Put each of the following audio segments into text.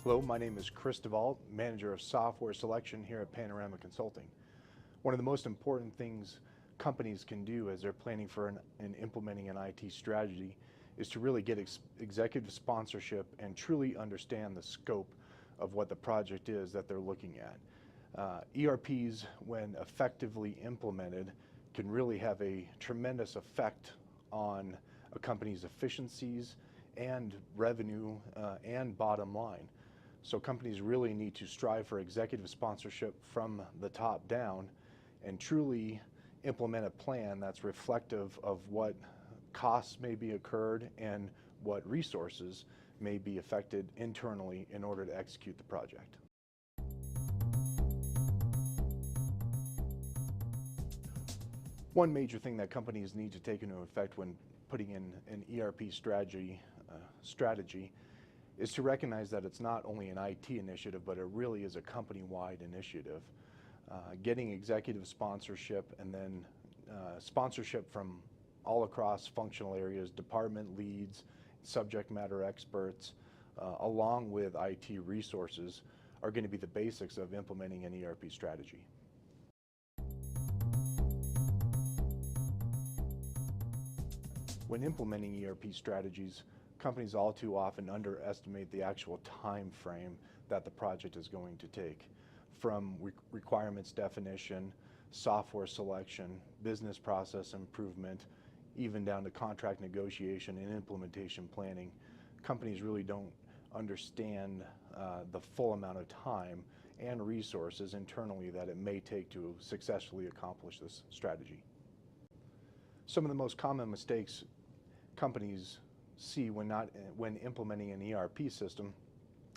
Hello, my name is Chris DeVault, Manager of Software Selection here at Panorama Consulting. One of the most important things companies can do as they're planning for and implementing an IT strategy is to really get executive sponsorship and truly understand the scope of what the project is that they're looking at. ERPs, when effectively implemented, can really have a tremendous effect on a company's efficiencies and revenue and bottom line. So companies really need to strive for executive sponsorship from the top down and truly implement a plan that's reflective of what costs may be occurred and what resources may be affected internally in order to execute the project. One major thing that companies need to take into effect when putting in an ERP strategy is to recognize that it's not only an IT initiative, but it really is a company-wide initiative. Getting executive sponsorship and then sponsorship from all across functional areas, department leads, subject matter experts, along with IT resources are going to be the basics of implementing an ERP strategy. When implementing ERP strategies, companies all too often underestimate the actual time frame that the project is going to take. From requirements definition, software selection, business process improvement, even down to contract negotiation and implementation planning, companies really don't understand the full amount of time and resources internally that it may take to successfully accomplish this strategy. Some of the most common mistakes companies see when implementing an ERP system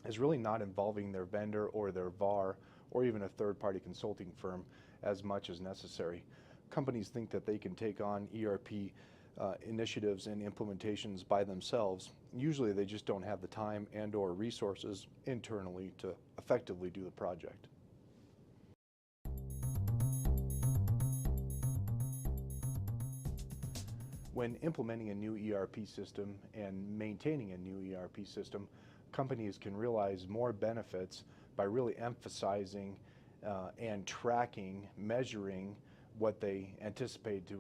is really not involving their vendor or their VAR or even a third-party consulting firm as much as necessary. Companies think that they can take on ERP initiatives and implementations by themselves. Usually they just don't have the time and or resources internally to effectively do the project. When implementing a new ERP system and maintaining a new ERP system, companies can realize more benefits by really emphasizing and tracking, measuring what they anticipate to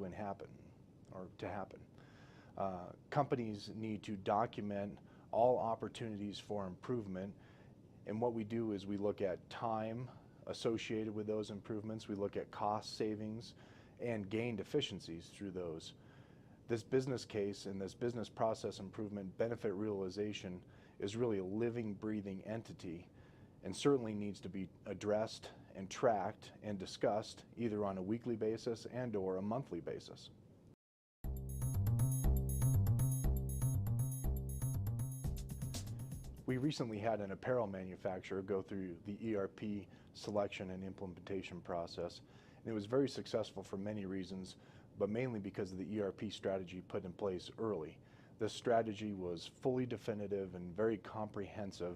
happen. Companies need to document all opportunities for improvement, and what we do is we look at time associated with those improvements, we look at cost savings and gained efficiencies through those. This business case and this business process improvement benefit realization is really a living, breathing entity and certainly needs to be addressed and tracked and discussed either on a weekly basis and or a monthly basis. We recently had an apparel manufacturer go through the ERP selection and implementation process, and it was very successful for many reasons, but mainly because of the ERP strategy put in place early. This strategy was fully definitive and very comprehensive,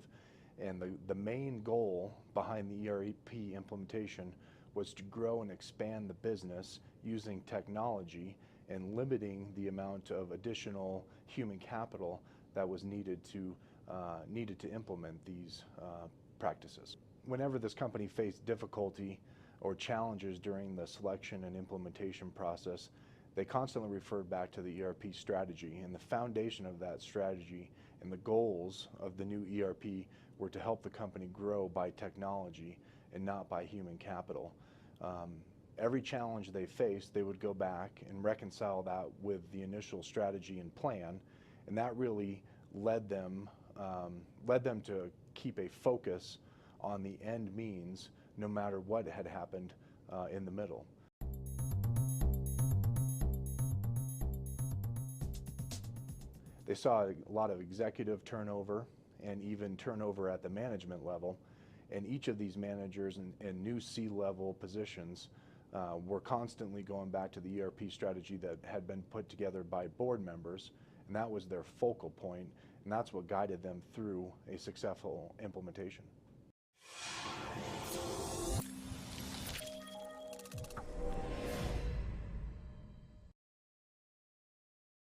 and the main goal behind the ERP implementation was to grow and expand the business using technology and limiting the amount of additional human capital that was needed to implement these practices. Whenever this company faced difficulty or challenges during the selection and implementation process, they constantly referred back to the ERP strategy, and the foundation of that strategy and the goals of the new ERP were to help the company grow by technology and not by human capital. Every challenge they faced, they would go back and reconcile that with the initial strategy and plan, and that really led them to keep a focus on the end means no matter what had happened in the middle. They saw a lot of executive turnover and even turnover at the management level, and each of these managers and new C-level positions were constantly going back to the ERP strategy that had been put together by board members, and that was their focal point, and that's what guided them through a successful implementation.